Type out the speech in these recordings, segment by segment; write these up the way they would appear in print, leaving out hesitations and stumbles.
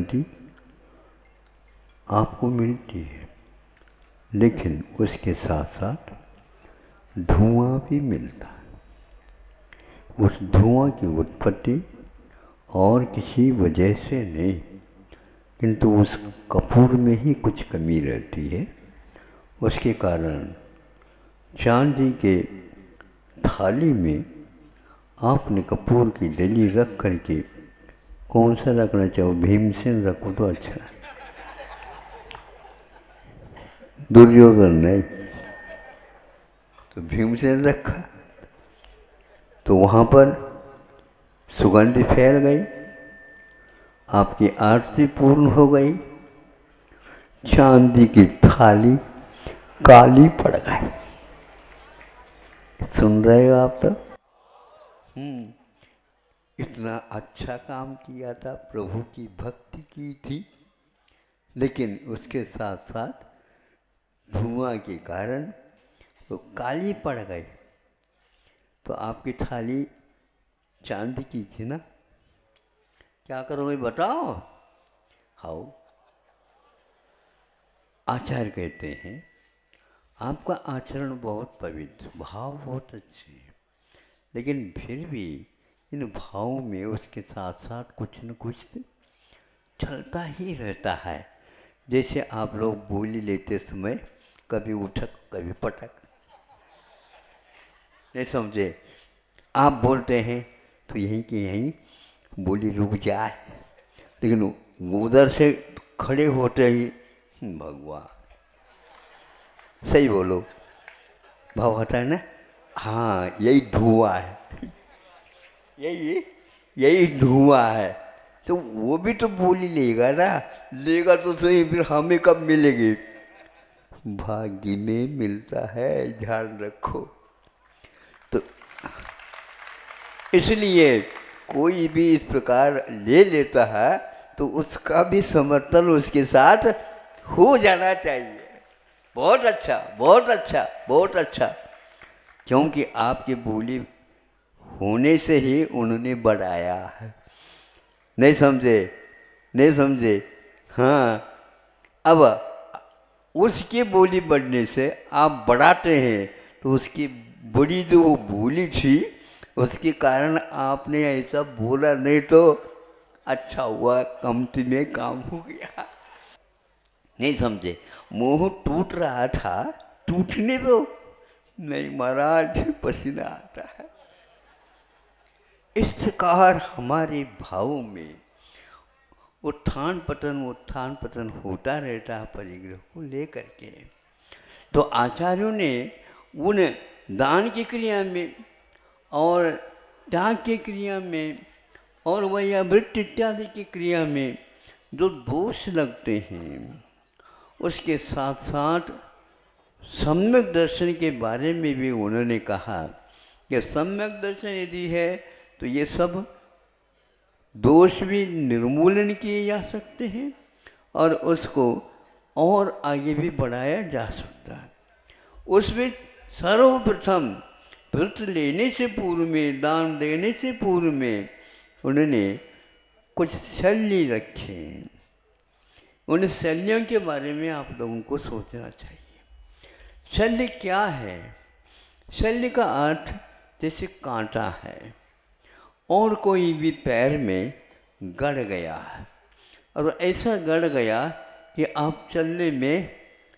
सुगंधी आपको मिलती है, लेकिन उसके साथ साथ धुआं भी मिलता है। उस धुआं की उत्पत्ति और किसी वजह से नहीं, किंतु उस कपूर में ही कुछ कमी रहती है। उसके कारण चांदी के थाली में आपने कपूर की डली रख करके कौन सा रखना चाहो, भीमसेन रखो तो अच्छा है, दुर्योधन नहीं तो भीमसेन रखा, तो वहां पर सुगंध फैल गई, आपकी आरती पूर्ण हो गई, चांदी की थाली काली पड़ गई। सुन रहे हो आप तो? इतना अच्छा काम किया था, प्रभु की भक्ति की थी, लेकिन उसके साथ साथ धुआं के कारण वो काली पड़ गई। तो आपकी थाली चांदी की थी ना, क्या करोगे बताओ? हाउ आचार्य कहते हैं आपका आचरण बहुत पवित्र, भाव बहुत अच्छे हैं, लेकिन फिर भी इन भावों में उसके साथ साथ कुछ न कुछ चलता ही रहता है। जैसे आप लोग बोली लेते समय कभी उठक कभी पटक, नहीं समझे? आप बोलते हैं तो यहीं कि यहीं बोली रुक जाए, लेकिन उधर से खड़े होते ही भगवान, सही बोलो, भाव होता है ना? हाँ, यही धुआं है, यही धुआं है। तो वो भी तो बोली लेगा ना, लेगा तो सही, फिर हमें कब मिलेगी? भाग्य में मिलता है, ध्यान रखो। तो इसलिए कोई भी इस प्रकार ले लेता है तो उसका भी समर्थन उसके साथ हो जाना चाहिए। बहुत अच्छा, बहुत अच्छा, बहुत अच्छा, क्योंकि आपकी बोली होने से ही उन्होंने बढ़ाया है। नहीं समझे? नहीं समझे? हाँ, अब उसकी बोली बढ़ने से आप बढ़ाते हैं, तो उसकी बड़ी जो वो बोली थी उसके कारण आपने ऐसा बोला, नहीं तो अच्छा हुआ कमती में काम हो गया। नहीं समझे? मोह टूट रहा था, टूटने दो। नहीं महाराज, पसीना आता है। इस प्रकार हमारे भावों में उत्थान पतन होता रहता है परिग्रह को लेकर के। तो आचार्यों ने उन दान की क्रिया में और त्याग की क्रिया में और वह वृत्ति इत्यादि की क्रिया में जो दोष लगते हैं, उसके साथ साथ सम्यक दर्शन के बारे में भी उन्होंने कहा कि सम्यक दर्शन यदि है तो ये सब दोष भी निर्मूलन किए जा सकते हैं और उसको और आगे भी बढ़ाया जा सकता है। उसमें सर्वप्रथम व्रत लेने से पूर्व में, दान देने से पूर्व में उन्होंने कुछ शल्य रखे। उन शल्यों के बारे में आप लोगों को सोचना चाहिए। शल्य क्या है? शल्य का अर्थ जैसे कांटा है और कोई भी पैर में गड़ गया है और ऐसा गड़ गया कि आप चलने में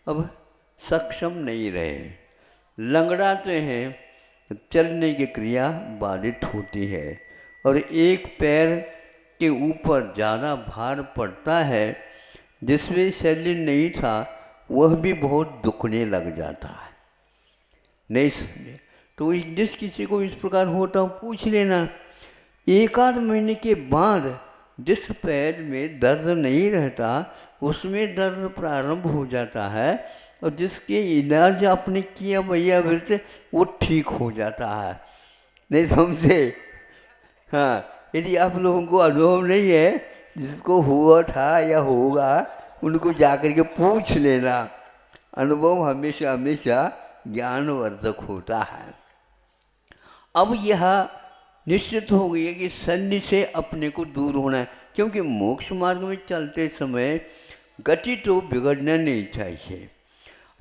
अब सक्षम नहीं रहे, लंगड़ाते हैं, चलने की क्रिया बाधित होती है और एक पैर के ऊपर ज़्यादा भार पड़ता है, जिसमें शल्य नहीं था वह भी बहुत दुखने लग जाता है। नहीं समझे? तो जिस किसी को इस प्रकार होता हो पूछ लेना। एक आध महीने के बाद जिस पैर में दर्द नहीं रहता उसमें दर्द प्रारंभ हो जाता है और जिसके इलाज आपने किया भैया वृत्त वो ठीक हो जाता है। नहीं समझे? हाँ, यदि आप लोगों को अनुभव नहीं है, जिसको हुआ था या होगा उनको जाकर के पूछ लेना। अनुभव हमेशा हमेशा ज्ञानवर्धक होता है। अब यह निश्चित हो गई है कि शल्य से अपने को दूर होना है, क्योंकि मोक्ष मार्ग में चलते समय गति तो बिगड़ना नहीं चाहिए।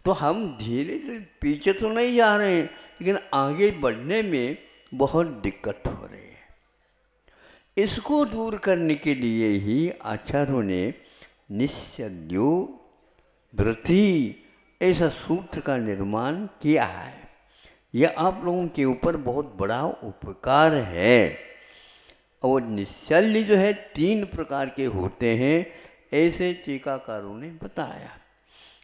तो हम धीरे धीरे पीछे तो नहीं जा रहे हैं, लेकिन आगे बढ़ने में बहुत दिक्कत हो रही है। इसको दूर करने के लिए ही आचार्यों ने निश्चल्यो वृत्ति ऐसा सूत्र का निर्माण किया है। यह आप लोगों के ऊपर बहुत बड़ा उपकार है। और निश्चल्य जो है 3 प्रकार के होते हैं, ऐसे टीकाकारों ने बताया।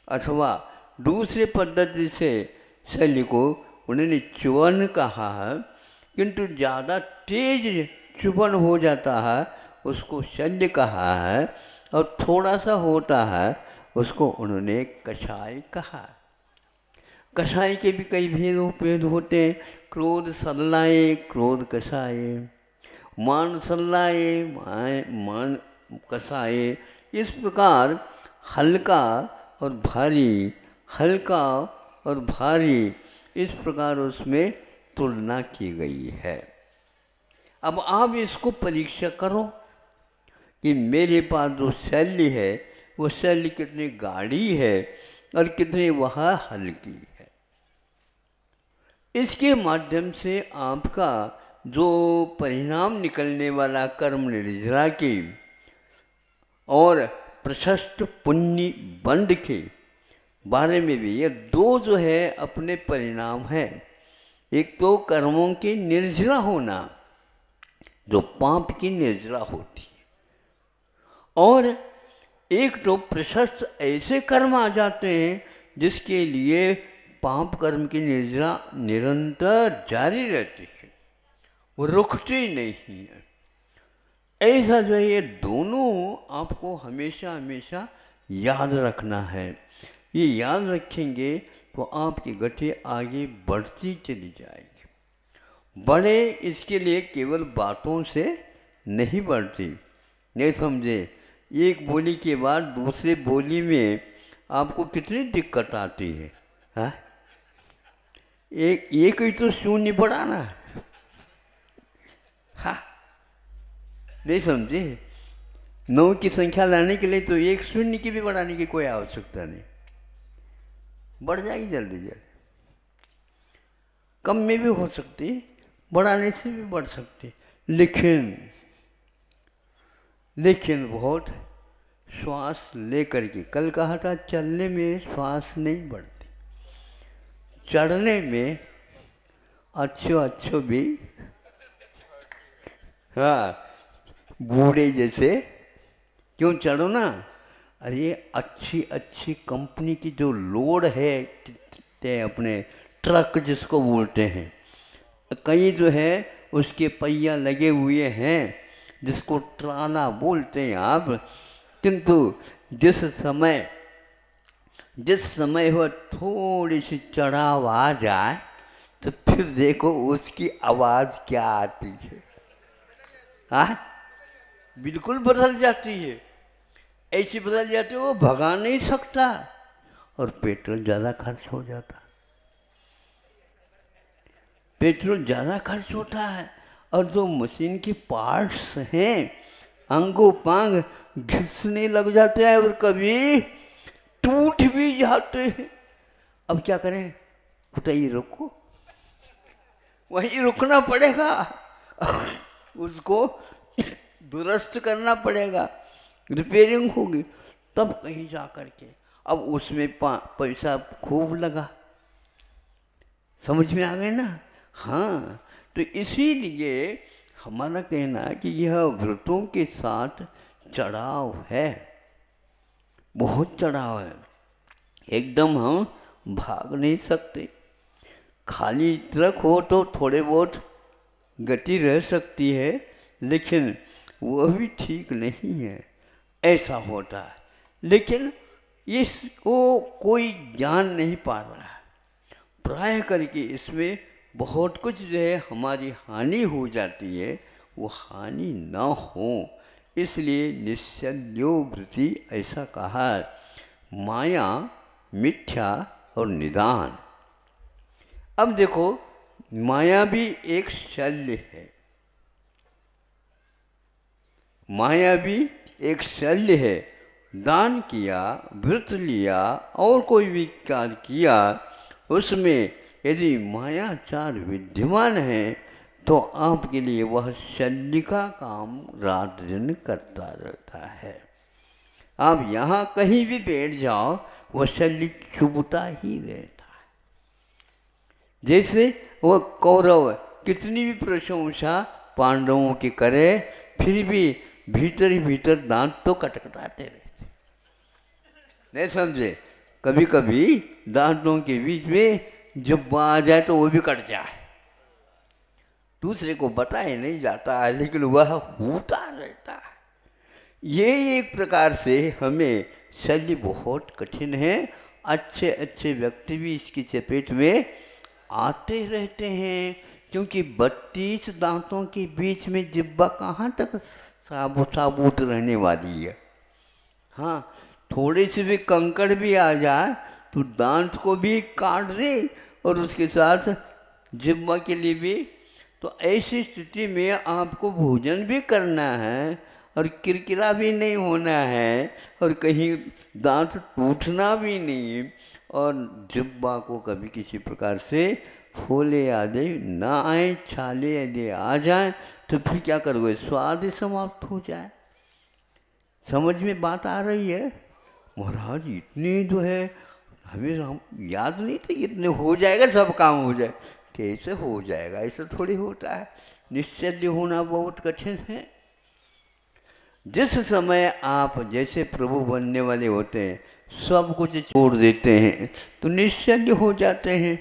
अथवा दूसरे पद्धति से शल्य को उन्होंने च्युवन कहा है, किंतु ज़्यादा तेज चुभन हो जाता है उसको शल्य कहा है, और थोड़ा सा होता है उसको उन्होंने कषाय कहा। कषाय के भी कई भेद होते हैं। क्रोध सल्लाए, क्रोध कषाय, मान सल्लाए, मान कषाय। इस प्रकार हल्का और भारी, हल्का और भारी, इस प्रकार उसमें तुलना की गई है। अब आप इसको परीक्षा करो कि मेरे पास जो शल्य है वो शल्य कितनी गाढ़ी है और कितनी वह हल्की है। इसके माध्यम से आपका जो परिणाम निकलने वाला कर्म निर्जरा के और प्रशस्त पुण्य बंध के बारे में भी, ये 2 जो है अपने परिणाम है। एक तो कर्मों की निर्जरा होना, जो पाप की निर्जरा होती है, और एक तो प्रशस्त ऐसे कर्म आ जाते हैं जिसके लिए पाप कर्म की निर्जरा निरंतर जारी रहती है, वो रुकती नहीं है। ऐसा जो है ये दोनों आपको हमेशा हमेशा याद रखना है। ये याद रखेंगे तो आपकी गति आगे बढ़ती चली जाएगी। बढ़े इसके लिए केवल बातों से नहीं बढ़ती। नहीं समझे? एक बोली के बाद दूसरे बोली में आपको कितनी दिक्कत आती है। हाँ, एक ही तो शून्य बढ़ाना है। हाँ, नहीं समझे? 9 की संख्या लाने के लिए तो एक शून्य की भी बढ़ाने की कोई आवश्यकता नहीं, बढ़ जाएगी जल्दी जल्दी। कम में भी हो सकती, बढ़ाने से भी बढ़ सकती, लेकिन बहुत श्वास लेकर के। कल कहा था चलने में श्वास नहीं बढ़ती, चढ़ने में अच्छो भी। हाँ, बूढ़े जैसे क्यों चढ़ो ना। अरे अच्छी कंपनी की जो लोड है, अपने ट्रक जिसको बोलते हैं, कई जो है उसके पहिया लगे हुए हैं जिसको ट्राला बोलते हैं आप। किंतु जिस समय वह थोड़ी सी चढ़ाव आ जाए तो फिर देखो उसकी आवाज़ क्या आती है। हाँ, बिल्कुल बदल जाती है। ऐसी बदल जाती है वो भगा नहीं सकता, और पेट्रोल ज़्यादा खर्च हो जाता। पेट्रोल ज़्यादा खर्च होता है, और जो मशीन के पार्ट्स हैं अंगों पांग घिसने लग जाते हैं और कभी टूट भी जाते हैं। अब क्या करें? बताइए, रुको, वहीं रुकना पड़ेगा, उसको दुरुस्त करना पड़ेगा, रिपेयरिंग होगी तब कहीं जा कर के। अब उसमें पैसा खूब लगा, समझ में आ गए ना। हाँ, तो इसीलिए हमारा कहना है कि यह व्रतों के साथ चढ़ाव है, बहुत चढ़ाव है। एकदम हम भाग नहीं सकते। खाली ट्रक हो तो थोड़े बहुत गति रह सकती है, लेकिन वह भी ठीक नहीं है, ऐसा होता है। लेकिन इसको कोई जान नहीं पा रहा है। प्राय करके इसमें बहुत कुछ जो है हमारी हानि हो जाती है, वो हानि न हो इसलिए निश्चल्यो वृत्ति ऐसा कहा है। माया, मिथ्या और निदान। अब देखो, माया भी एक शल्य है, माया भी एक शल्य है। दान किया, व्रत लिया और कोई भी कार्य किया, उसमें यदि मायाचार विद्यमान है तो आपके लिए वह शल्य का काम रात दिन करता रहता है। आप यहाँ कहीं भी बैठ जाओ, वह शल्य चुभता ही रहता है। जैसे वह कौरव कितनी भी प्रशंसा पांडवों की करे, फिर भी भीतर ही भीतर दांत तो कटकटाते रहते। नहीं समझे? कभी कभी दांतों के बीच में जब आ जाए तो वो भी कट जाए, दूसरे को बताया नहीं जाता है, लेकिन वह होता रहता है। ये एक प्रकार से हमें शल्य बहुत कठिन है। अच्छे अच्छे व्यक्ति भी इसकी चपेट में आते रहते हैं, क्योंकि 32 दांतों के बीच में जिब्बा कहाँ तक साबुत रहने वाली है। हाँ, थोड़े से भी कंकड़ भी आ जाए तो दांत को भी काट दे और उसके साथ जिब्बा के लिए भी। तो ऐसी स्थिति में आपको भोजन भी करना है और किरकिरा भी नहीं होना है और कहीं दांत टूटना भी नहीं, और जिब्बा को कभी किसी प्रकार से फोले आदि ना आए, छाले यदि आ जाए तो फिर क्या करोगे? स्वाद ही समाप्त हो जाए। समझ में बात आ रही है? महाराज इतने जो है हमें हम याद नहीं थे, इतने हो जाएगा, सब काम हो जाए। कैसे हो जाएगा? ऐसा थोड़ी होता है। निश्चल्य होना बहुत कठिन है। जिस समय आप जैसे प्रभु बनने वाले होते हैं, सब कुछ छोड़ देते हैं तो निश्चल्य हो जाते हैं।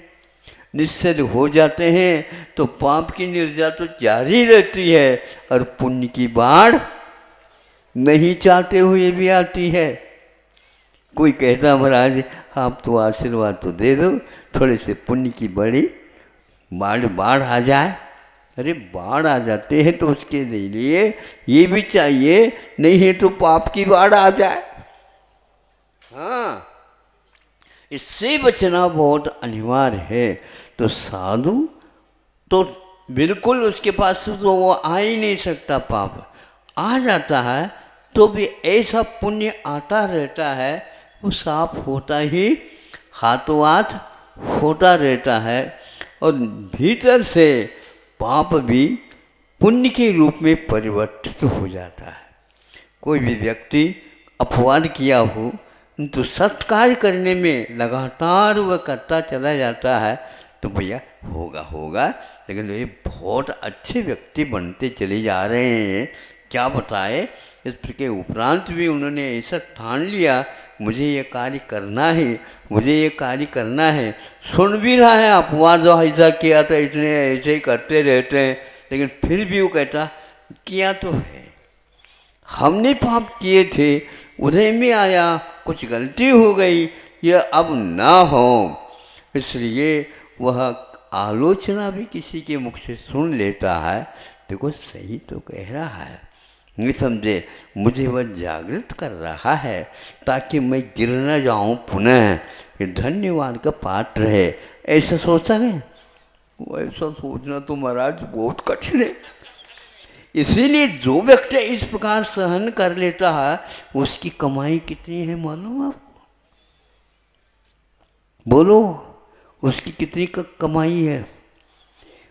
निश्चल हो जाते हैं तो पाप की निर्जा तो जारी रहती है और पुण्य की बाढ़ नहीं चाहते हुए भी आती है। कोई कहता महाराज आप तो आशीर्वाद तो दे दो, थोड़े से पुण्य की बड़ी बाढ़ आ जाए। अरे बाढ़ आ जाते हैं तो उसके लिए ये भी चाहिए, नहीं है तो पाप की बाढ़ आ जाए। हाँ, इससे बचना बहुत अनिवार्य है। तो साधु तो बिल्कुल उसके पास तो वो आ ही नहीं सकता। पाप आ जाता है तो भी ऐसा पुण्य आता रहता है, वो साफ होता ही हाथों हाथ होता रहता है, और भीतर से पाप भी पुण्य के रूप में परिवर्तित हो जाता है। कोई भी व्यक्ति अपवाद किया हो तो सत्कार्य करने में लगातार वह करता चला जाता है, तो भैया होगा, लेकिन ये बहुत अच्छे व्यक्ति बनते चले जा रहे हैं। क्या बताए, इसके उपरांत भी उन्होंने ऐसा ठान लिया मुझे ये कार्य करना है, मुझे ये कार्य करना है। सुन भी रहा है अपवाद, ऐसा किया तो इतने ऐसे ही करते रहते हैं, लेकिन फिर भी वो कहता किया तो है, हमने पाप किए थे, उदय में आया, कुछ गलती हो गई, यह अब ना हो। इसलिए वह आलोचना भी किसी के मुख से सुन लेता है, देखो सही तो कह रहा है, नहीं समझे, मुझे वह जागृत कर रहा है ताकि मैं गिर न जाऊँ पुनः, ये धन्यवाद का पात्र है। ऐसा सोचता है। ऐसा सोचना तो महाराज बहुत कठिन है। इसीलिए जो व्यक्ति इस प्रकार सहन कर लेता है, उसकी कमाई कितनी है मालूम आपको? बोलो, उसकी कितनी कमाई है?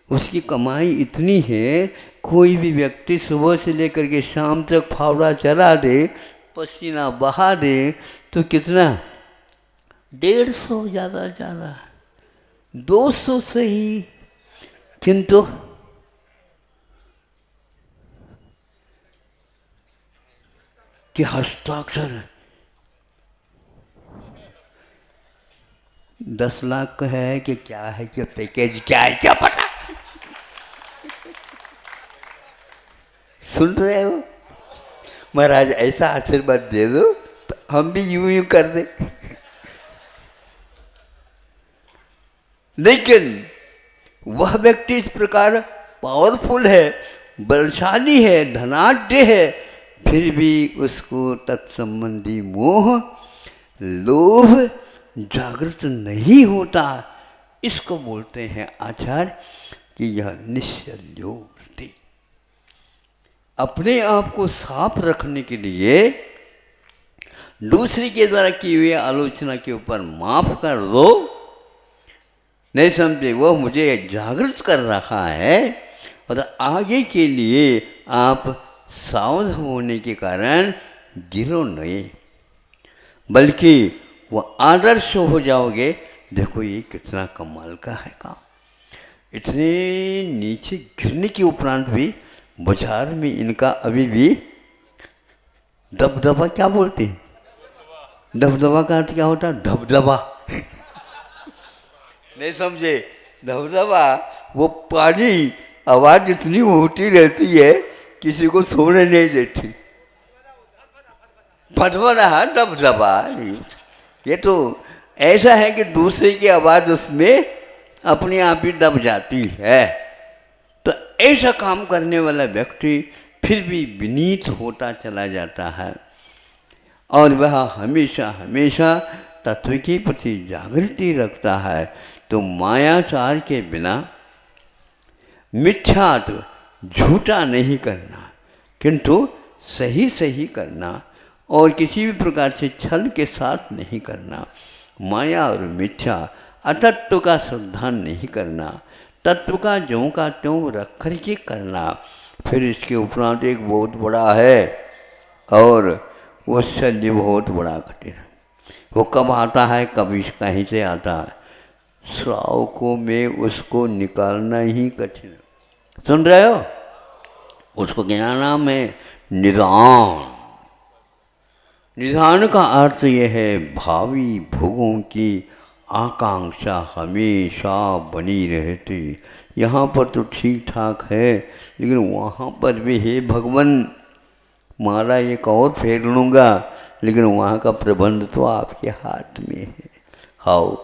उसकी कमाई इतनी है, कोई भी व्यक्ति सुबह से लेकर के शाम तक फावड़ा चला दे, पसीना बहा दे, तो कितना 150 ज़्यादा 200 सही, किंतु कि हस्ताक्षर 10 लाख का है कि क्या है, कि पैकेज क्या है, क्या पता। सुन रहे हो? महाराज ऐसा आशीर्वाद दे दो तो हम भी यूं कर दे। लेकिन वह व्यक्ति इस प्रकार पावरफुल है, बलशाली है, धनाढ्य है, फिर भी उसको तत्संबंधी मोह लोभ जागृत नहीं होता। इसको बोलते हैं आचार्य कि यह निश्चल्योस्ति। अपने आप को साफ रखने के लिए दूसरे के द्वारा की हुई आलोचना के ऊपर माफ कर दो। नहीं समझे, वो मुझे जागृत कर रहा है और आगे के लिए आप सावध होने के कारण गिरो नहीं, बल्कि वो आदर्श हो जाओगे। देखो ये कितना कमाल का है काम। इतने नीचे गिरने के उपरांत भी बाजार में इनका अभी भी दबदबा, क्या बोलते हैं, दबदबा का अर्थ क्या होता है? धबधबा नहीं समझे? धबधबा वो पानी, आवाज इतनी होती रहती है किसी को सोने नहीं देती। फटफड़ा दबदबा, ये तो ऐसा है कि दूसरे की आवाज उसमें अपने आप ही दब जाती है। तो ऐसा काम करने वाला व्यक्ति फिर भी विनीत होता चला जाता है और वह हमेशा हमेशा तत्व के प्रति जागृति रखता है। तो मायाचार के बिना मिथ्यात्व, झूठा नहीं करना किंतु सही सही करना और किसी भी प्रकार से छल के साथ नहीं करना, माया और मिथ्या अतत्व का श्रद्धान नहीं करना, तत्व का ज्यों का त्यों रख कर के करना। फिर इसके उपरांत एक बहुत बड़ा है और वो शल्य बहुत बड़ा कठिन है। वो कब आता है, कभी कहीं से आता है, श्रावकों में उसको निकालना ही कठिन है। सुन रहे हो? उसको क्या नाम है? निदान। निदान का अर्थ यह है भावी भोगों की आकांक्षा हमेशा बनी रहती। यहाँ पर तो ठीक ठाक है, लेकिन वहाँ पर भी हे भगवान मारा एक और फेर लूँगा, लेकिन वहाँ का प्रबंध तो आपके हाथ में है। हाओ